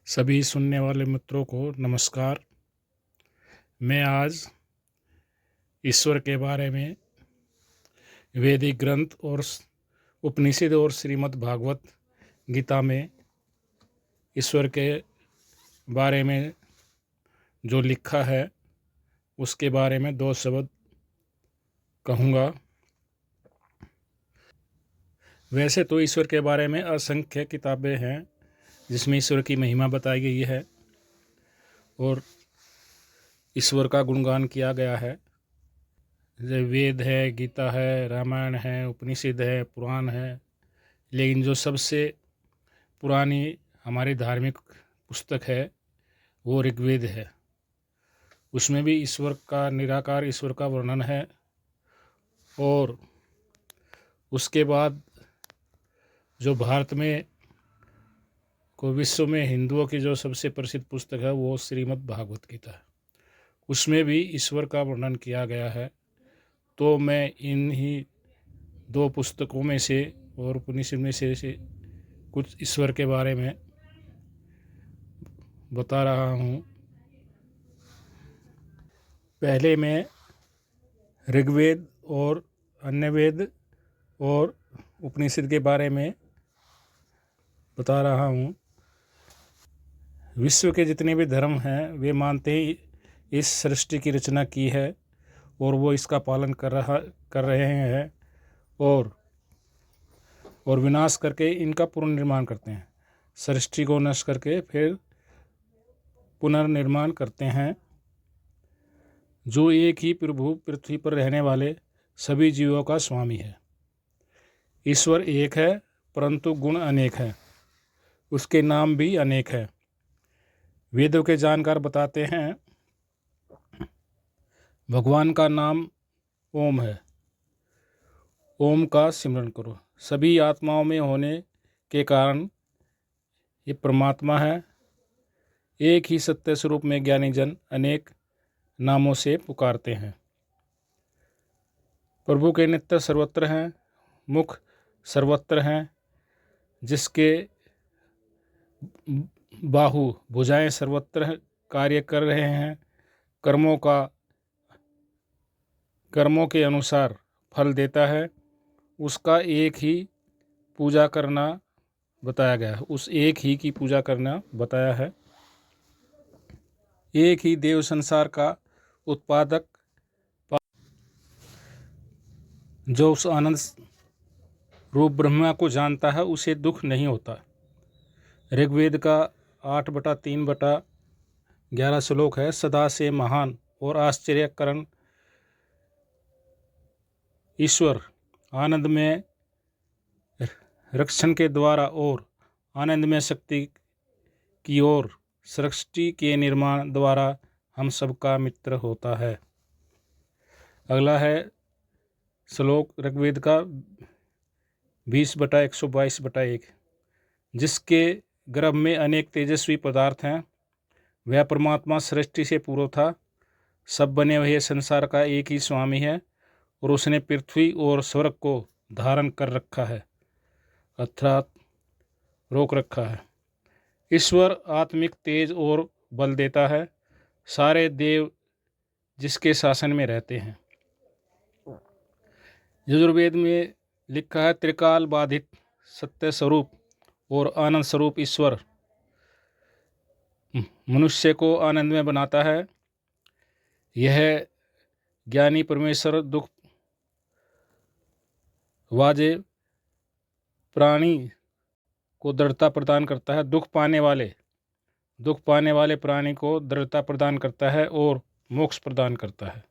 सभी सुनने वाले मित्रों को नमस्कार। मैं आज ईश्वर के बारे में वैदिक ग्रंथ और उपनिषद और श्रीमद् भागवत गीता में ईश्वर के बारे में जो लिखा है उसके बारे में दो शब्द कहूँगा। वैसे तो ईश्वर के बारे में असंख्य किताबें हैं जिसमें ईश्वर की महिमा बताई गई है और ईश्वर का गुणगान किया गया है। जैसे वेद है, गीता है, रामायण है, उपनिषद है, पुराण है। लेकिन जो सबसे पुरानी हमारी धार्मिक पुस्तक है वो ऋग्वेद है। उसमें भी ईश्वर का, निराकार ईश्वर का वर्णन है। और उसके बाद जो भारत में को विश्व में हिंदुओं की जो सबसे प्रसिद्ध पुस्तक है वो श्रीमद् भागवत गीता है। उसमें भी ईश्वर का वर्णन किया गया है। तो मैं इन्हीं दो पुस्तकों में से और उपनिषद में से कुछ ईश्वर के बारे में बता रहा हूँ। पहले मैं ऋग्वेद और अन्य वेद और उपनिषद के बारे में बता रहा हूँ। विश्व के जितने भी धर्म हैं वे मानते हैं इस सृष्टि की रचना की है और वो इसका पालन कर रहे हैं और विनाश करके इनका पुनर्निर्माण करते हैं। सृष्टि को नष्ट करके फिर पुनर्निर्माण करते हैं। जो एक ही प्रभु पृथ्वी पर रहने वाले सभी जीवों का स्वामी है। ईश्वर एक है परंतु गुण अनेक हैं, उसके नाम भी अनेक हैं। वेदों के जानकार बताते हैं भगवान का नाम ओम है। ओम का सिमरन करो। सभी आत्माओं में होने के कारण ये परमात्मा है। एक ही सत्य स्वरूप में ज्ञानी जन अनेक नामों से पुकारते हैं। प्रभु के नित्य सर्वत्र हैं, मुख सर्वत्र हैं, जिसके बाहु भुजाएं सर्वत्र कार्य कर रहे हैं। कर्मों के अनुसार फल देता है। उसका एक ही पूजा करना बताया गया है। उस एक ही की पूजा करना बताया है। एक ही देव संसार का उत्पादक, जो उस आनंद रूप ब्रह्मा को जानता है उसे दुख नहीं होता। ऋग्वेद का 8/3/11 श्लोक है। सदा से महान और आश्चर्यकरण ईश्वर आनंद में रक्षण के द्वारा और आनंद में शक्ति की ओर सृष्टि के निर्माण द्वारा हम सबका मित्र होता है। अगला है श्लोक ऋग्वेद का 20/122/1। जिसके गर्भ में अनेक तेजस्वी पदार्थ हैं, वह परमात्मा सृष्टि से पूर्व था। सब बने हुए संसार का एक ही स्वामी है और उसने पृथ्वी और स्वर्ग को धारण कर रखा है, अर्थात रोक रखा है। ईश्वर आत्मिक तेज और बल देता है। सारे देव जिसके शासन में रहते हैं। यजुर्वेद में लिखा है त्रिकाल बाधित सत्य स्वरूप और आनंद स्वरूप ईश्वर मनुष्य को आनंद में बनाता है। यह ज्ञानी परमेश्वर दुख वाजे प्राणी को दृढ़ता प्रदान करता है। दुख पाने वाले प्राणी को दृढ़ता प्रदान करता है और मोक्ष प्रदान करता है।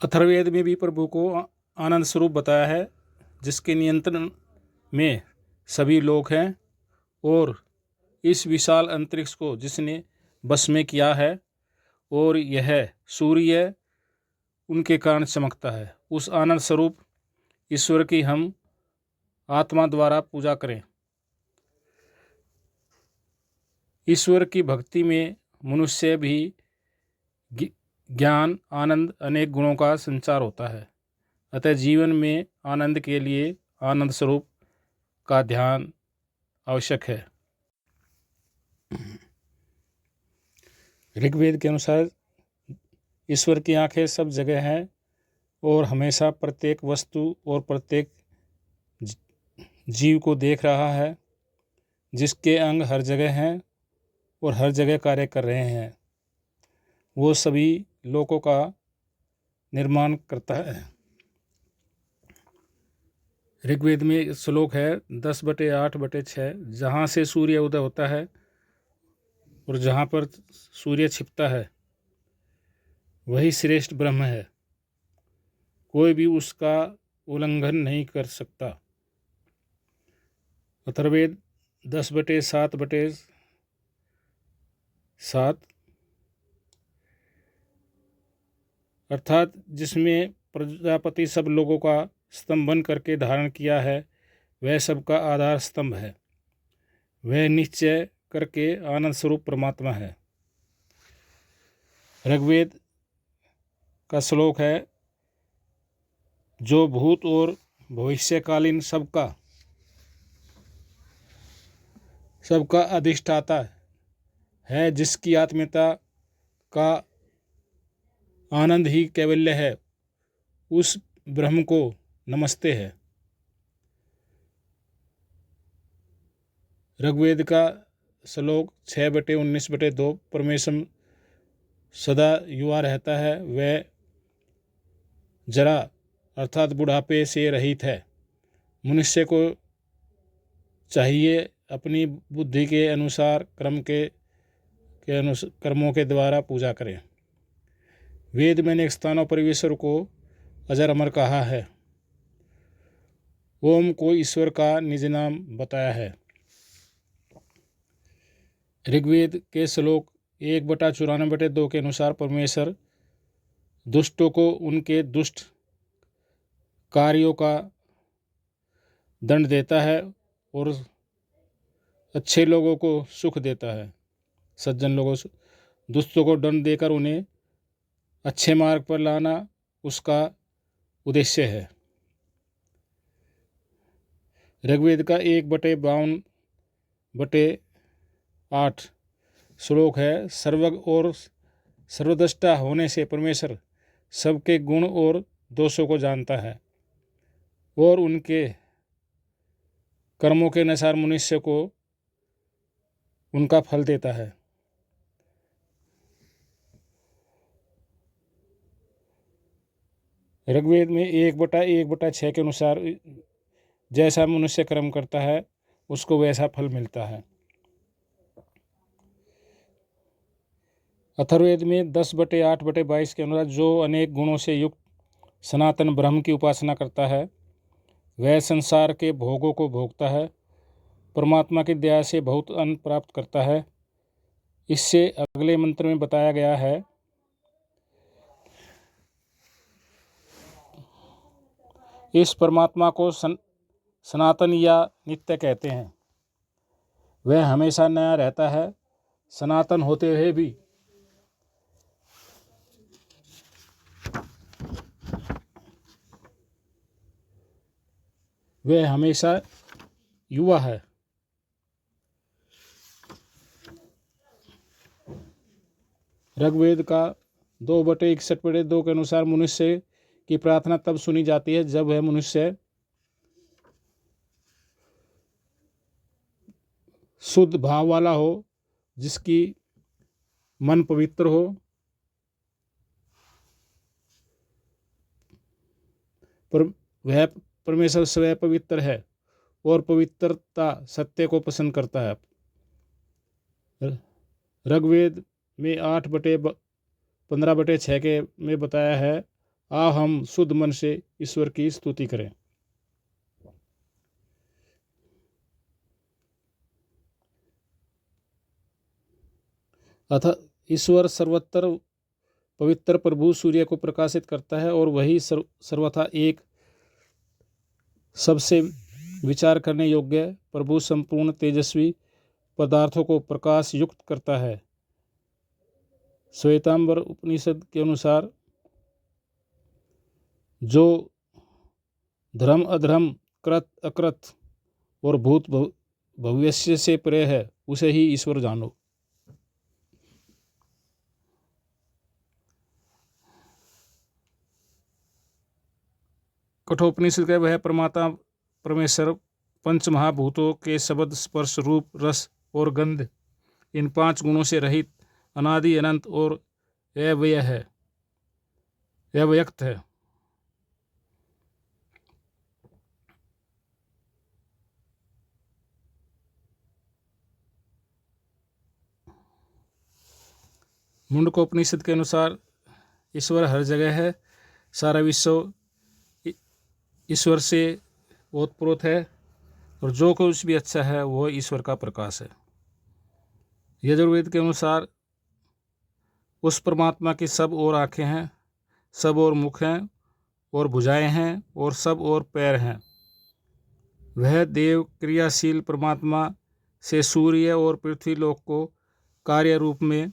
अथर्ववेद में भी प्रभु को आनंद स्वरूप बताया है, जिसके नियंत्रण में सभी लोग हैं और इस विशाल अंतरिक्ष को जिसने बस में किया है और यह सूर्य उनके कारण चमकता है। उस आनंद स्वरूप ईश्वर की हम आत्मा द्वारा पूजा करें। ईश्वर की भक्ति में मनुष्य भी ज्ञान, आनंद, अनेक गुणों का संचार होता है। अतः जीवन में आनंद के लिए आनंद स्वरूप का ध्यान आवश्यक है। ऋग्वेद के अनुसार ईश्वर की आंखें सब जगह हैं और हमेशा प्रत्येक वस्तु और प्रत्येक जीव को देख रहा है, जिसके अंग हर जगह हैं और हर जगह कार्य कर रहे हैं। वो सभी लोकों का निर्माण करता है। ऋग्वेद में एक श्लोक है 10/8/6, जहाँ से सूर्य उदय होता है और जहाँ पर सूर्य छिपता है वही श्रेष्ठ ब्रह्म है, कोई भी उसका उल्लंघन नहीं कर सकता। अथर्ववेद 10/7/7 अर्थात जिसमें प्रजापति सब लोगों का स्तंभन करके धारण किया है, वह सबका आधार स्तंभ है। वह निश्चय करके आनंद स्वरूप परमात्मा है। ऋग्वेद का श्लोक है जो भूत और भविष्यकालीन सबका अधिष्ठाता है, जिसकी आत्मीयता का आनंद ही कैवल्य है, उस ब्रह्म को नमस्ते है। ऋग्वेद का श्लोक 6/19/2 परमेश्वर सदा युवा रहता है, वह जरा अर्थात बुढ़ापे से रहित है। मनुष्य को चाहिए अपनी बुद्धि के अनुसार कर्मों के द्वारा पूजा करें। वेद में अनेक स्थानों पर ईश्वर को अजर अमर कहा है। ओम को ईश्वर का निज नाम बताया है। ऋग्वेद के श्लोक 1/94/2 के अनुसार परमेश्वर दुष्टों को उनके दुष्ट कार्यों का दंड देता है और अच्छे लोगों को सुख देता है। सज्जन लोगों दुष्टों को दंड देकर उन्हें अच्छे मार्ग पर लाना उसका उद्देश्य है। ऋग्वेद का 1/52/8 श्लोक है सर्वज्ञ और सर्वद्रष्टा होने से परमेश्वर सबके गुण और दोषों को जानता है और उनके कर्मों के अनुसार मनुष्य को उनका फल देता है। ऋग्वेद में 1/1/6 के अनुसार जैसा मनुष्य कर्म करता है उसको वैसा फल मिलता है। अथर्ववेद में 10/8/22 के अनुसार जो अनेक गुणों से युक्त सनातन ब्रह्म की उपासना करता है, वह संसार के भोगों को भोगता है, परमात्मा की दया से बहुत अन्न प्राप्त करता है। इससे अगले मंत्र में बताया गया है इस परमात्मा को सनातन या नित्य कहते हैं। वह हमेशा नया रहता है, सनातन होते हुए भी वह हमेशा युवा है। ऋग्वेद का 2/61/2 के अनुसार मनुष्य की प्रार्थना तब सुनी जाती है जब वह मनुष्य शुद्ध भाव वाला हो, जिसकी मन पवित्र हो, पर वह परमेश्वर स्वयं पवित्र है और पवित्रता सत्य को पसंद करता है। ऋग्वेद में 8/15/6 के में बताया है आ हम शुद्ध मन से ईश्वर की स्तुति करें। अतः ईश्वर सर्वत्र पवित्र प्रभु सूर्य को प्रकाशित करता है और वही सर्वथा एक सबसे विचार करने योग्य प्रभु संपूर्ण तेजस्वी पदार्थों को प्रकाश युक्त करता है। श्वेतांबर उपनिषद के अनुसार जो धर्म अधर्म, कृत अकृत और भूत भविष्य से परे है, उसे ही ईश्वर जानो। कठोपनिषद का वह परमात्मा परमेश्वर पंच महाभूतों के शब्द स्पर्श रूप रस और गंध इन 5 गुणों से रहित अनादि अनंत और अव्यय है, अव्यक्त है। मुंडकोपनिषद के अनुसार ईश्वर हर जगह है, सारा विश्व ईश्वर से ओतप्रोत है और जो कुछ भी अच्छा है वह ईश्वर का प्रकाश है। यजुर्वेद के अनुसार उस परमात्मा की सब और आँखें हैं, सब और मुख हैं और भुजाएं हैं और सब और पैर हैं। वह देव क्रियाशील परमात्मा से सूर्य और पृथ्वी लोक को कार्य रूप में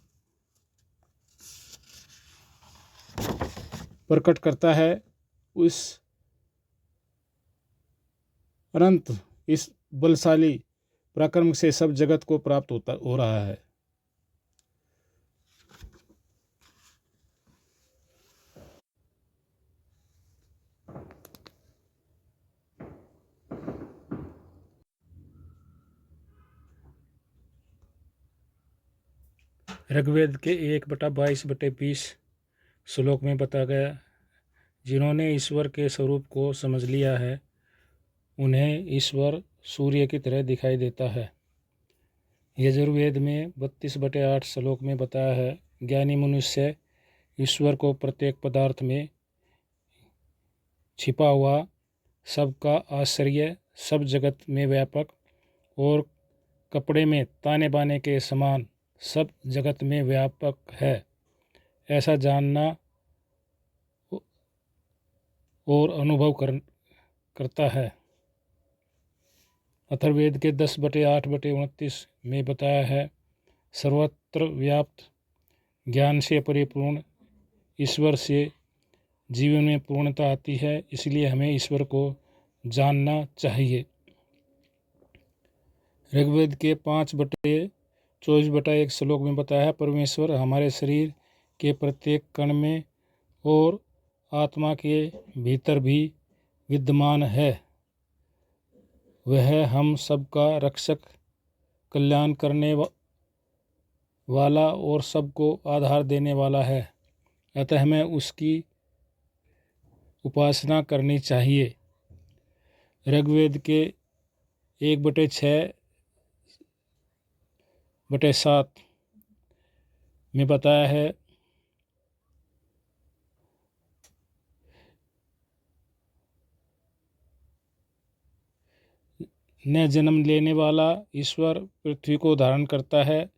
प्रकट करता है। उस अनंत इस बलशाली पराक्रम से सब जगत को प्राप्त हो रहा है। ऋग्वेद के 1/22/20 श्लोक में बताया गया, जिन्होंने ईश्वर के स्वरूप को समझ लिया है उन्हें ईश्वर सूर्य की तरह दिखाई देता है। यजुर्वेद में 32/8 श्लोक में बताया है, ज्ञानी मनुष्य ईश्वर को प्रत्येक पदार्थ में छिपा हुआ, सबका आश्चर्य, सब जगत में व्यापक और कपड़े में ताने बाने के समान सब जगत में व्यापक है, ऐसा जानना और अनुभव करता है। अथर्ववेद के 10/8/29 में बताया है, सर्वत्र व्याप्त ज्ञान से परिपूर्ण ईश्वर से जीवन में पूर्णता आती है, इसलिए हमें ईश्वर को जानना चाहिए। ऋग्वेद के 5/24/1 श्लोक में बताया है, परमेश्वर हमारे शरीर के प्रत्येक कण में और आत्मा के भीतर भी विद्यमान है। वह हम सबका रक्षक, कल्याण करने वाला और सबको आधार देने वाला है, अतः हमें उसकी उपासना करनी चाहिए। ऋग्वेद के 1/6/7 में बताया है, न जन्म लेने वाला ईश्वर पृथ्वी को धारण करता है,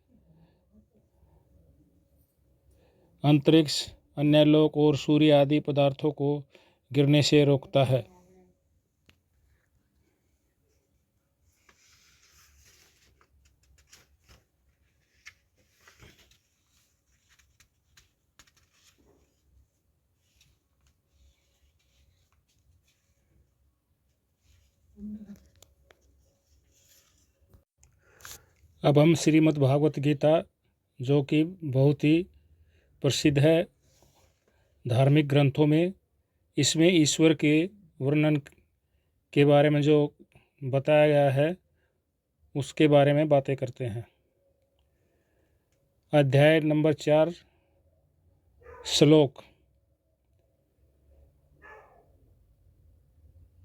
अंतरिक्ष, अन्य लोक और सूर्य आदि पदार्थों को गिरने से रोकता है। अब हम श्रीमद् भागवत गीता, जो कि बहुत ही प्रसिद्ध है धार्मिक ग्रंथों में, इसमें ईश्वर के वर्णन के बारे में जो बताया गया है उसके बारे में बातें करते हैं। अध्याय नंबर 4 श्लोक,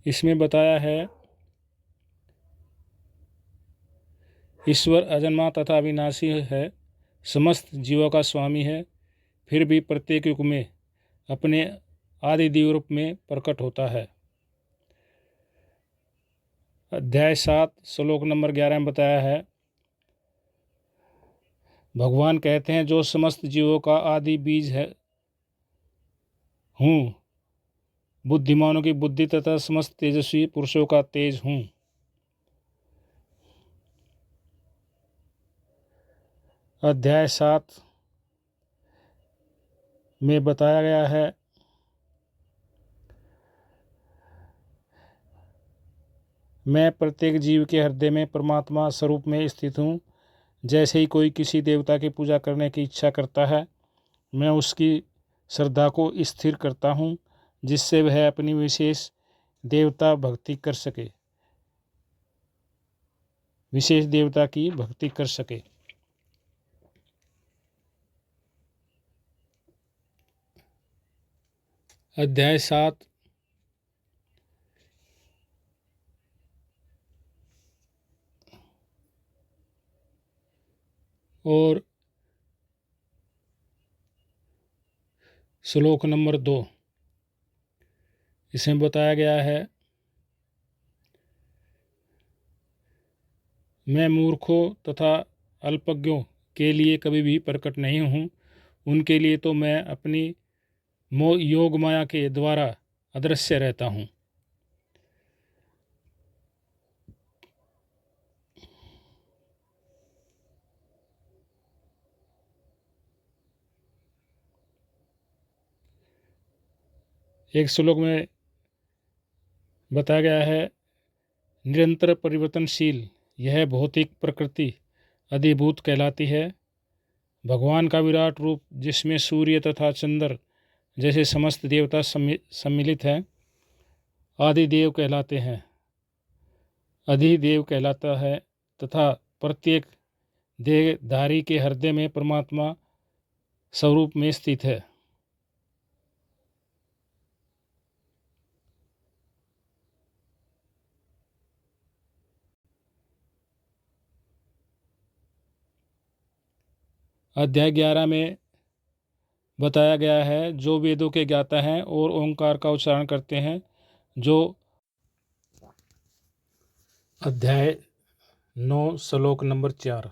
इसमें बताया है, ईश्वर अजन्मा तथा अविनाशी है, समस्त जीवों का स्वामी है, फिर भी प्रत्येक युग में अपने आदि दिव्य रूप में प्रकट होता है। अध्याय 7 श्लोक नंबर 11 में बताया है, भगवान कहते हैं, जो समस्त जीवों का आदि बीज है हूँ, बुद्धिमानों की बुद्धि तथा समस्त तेजस्वी पुरुषों का तेज हूँ। अध्याय 7 में बताया गया है, मैं प्रत्येक जीव के हृदय में परमात्मा स्वरूप में स्थित हूँ। जैसे ही कोई किसी देवता की पूजा करने की इच्छा करता है, मैं उसकी श्रद्धा को स्थिर करता हूँ, जिससे वह अपनी विशेष देवता की भक्ति कर सके। अध्याय 7। और श्लोक नंबर 2, इसमें बताया गया है, मैं मूर्खों तथा अल्पज्ञों के लिए कभी भी प्रकट नहीं हूँ। उनके लिए तो मैं अपनी योग माया के द्वारा अदृश्य रहता हूँ। एक श्लोक में बताया गया है, निरंतर परिवर्तनशील यह भौतिक प्रकृति अधिभूत कहलाती है। भगवान का विराट रूप, जिसमें सूर्य तथा चंद्र जैसे समस्त देवता सम्मिलित हैं, आदिदेव कहलाते हैं, अधिदेव कहलाता है, तथा प्रत्येक देहधारी के हृदय में परमात्मा स्वरूप में स्थित है। अध्याय 11 में बताया गया है, जो वेदों के ज्ञाता हैं और ओंकार का उच्चारण करते हैं, जो अध्याय 9 श्लोक नंबर 4।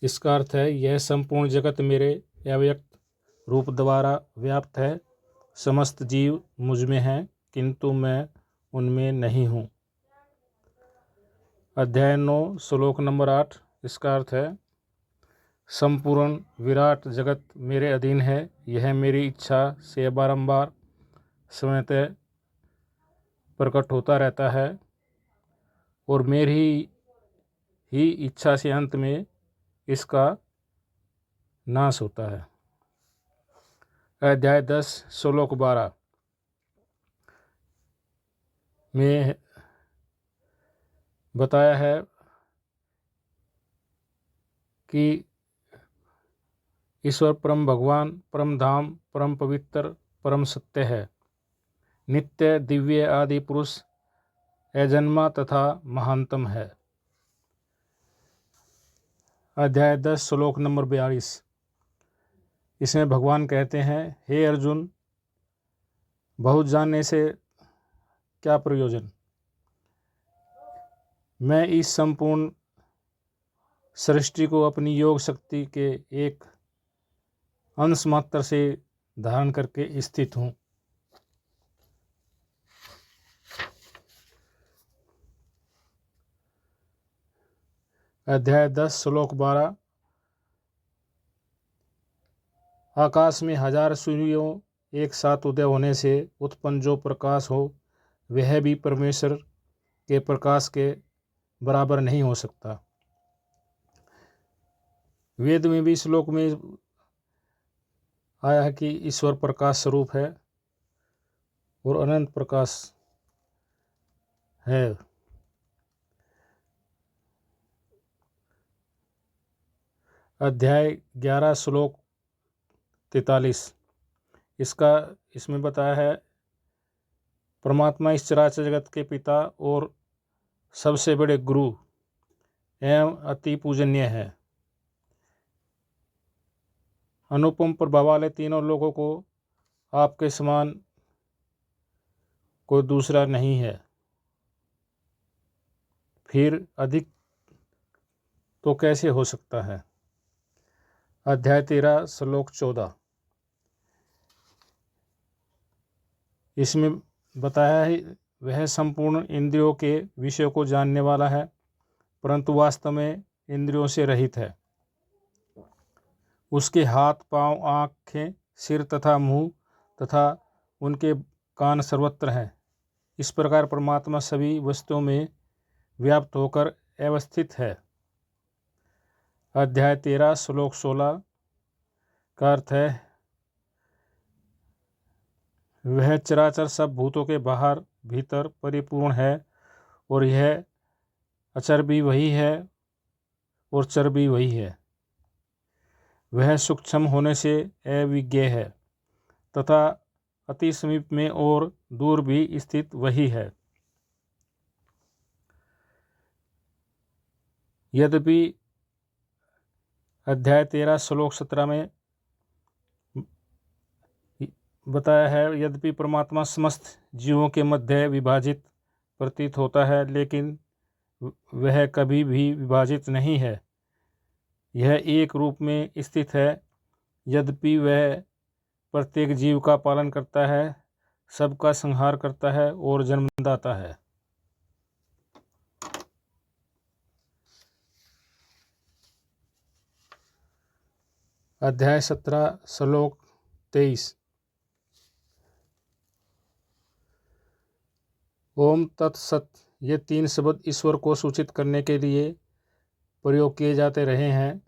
इसका अर्थ है, यह संपूर्ण जगत मेरे अव्यक्त रूप द्वारा व्याप्त है। समस्त जीव मुझ में हैं, किंतु मैं उनमें नहीं हूँ। अध्याय 9 श्लोक नंबर 8। इसका अर्थ है, संपूर्ण विराट जगत मेरे अधीन है। यह मेरी इच्छा से बारंबार स्वतः प्रकट होता रहता है और मेरी ही इच्छा से अंत में इसका नाश होता है। अध्याय 10 श्लोक 12 में बताया है कि ईश्वर परम भगवान, परम धाम, परम पवित्र, परम सत्य है, नित्य दिव्य आदि पुरुष, अजन्मा तथा महानतम है। अध्याय 10 श्लोक नंबर 42। इसमें भगवान कहते हैं, हे अर्जुन, बहुत जानने से क्या प्रयोजन। मैं इस संपूर्ण सृष्टि को अपनी योग शक्ति के एक अंश मात्र से धारण करके स्थित हूँ। अध्याय 10 श्लोक 12। आकाश में 1000 सूर्यों एक साथ उदय होने से उत्पन्न जो प्रकाश हो, वह भी परमेश्वर के प्रकाश के बराबर नहीं हो सकता। वेद में भी श्लोक में आया है कि ईश्वर प्रकाश स्वरूप है और अनंत प्रकाश है। अध्याय 11 श्लोक 43। इसमें बताया है, परमात्मा इस चराचर जगत के पिता और सबसे बड़े गुरु एवं अति पूजनीय है। अनुपम प्रभाव वाले तीनों लोगों को आपके समान कोई दूसरा नहीं है, फिर अधिक तो कैसे हो सकता है। अध्याय 13 श्लोक 14। इसमें बताया है, वह संपूर्ण इंद्रियों के विषयों को जानने वाला है, परंतु वास्तव में इंद्रियों से रहित है। उसके हाथ, पांव, आँखें, सिर तथा मुंह तथा उनके कान सर्वत्र हैं, इस प्रकार परमात्मा सभी वस्तुओं में व्याप्त होकर अवस्थित है। अध्याय 13 श्लोक 16 का अर्थ है, वह चराचर सब भूतों के बाहर भीतर परिपूर्ण है और यह अचर भी वही है और चर भी वही है। वह सूक्ष्म होने से अविज्ञेय है तथा अति समीप में और दूर भी स्थित वही है। यद्यपि अध्याय 13 श्लोक 17 में बताया है, यद्यपि परमात्मा समस्त जीवों के मध्य विभाजित प्रतीत होता है, लेकिन वह कभी भी विभाजित नहीं है। यह एक रूप में स्थित है। यद्यपि वह प्रत्येक जीव का पालन करता है, सबका संहार करता है और जन्मदाता है। अध्याय 17 श्लोक 23। ओम तत्सत। ये 3 शब्द ईश्वर को सूचित करने के लिए प्रयोग किए जाते रहे हैं।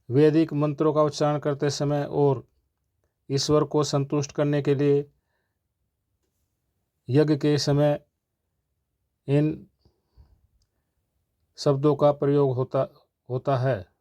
वैदिक मंत्रों का उच्चारण करते समय और ईश्वर को संतुष्ट करने के लिए यज्ञ के समय इन शब्दों का प्रयोग होता है।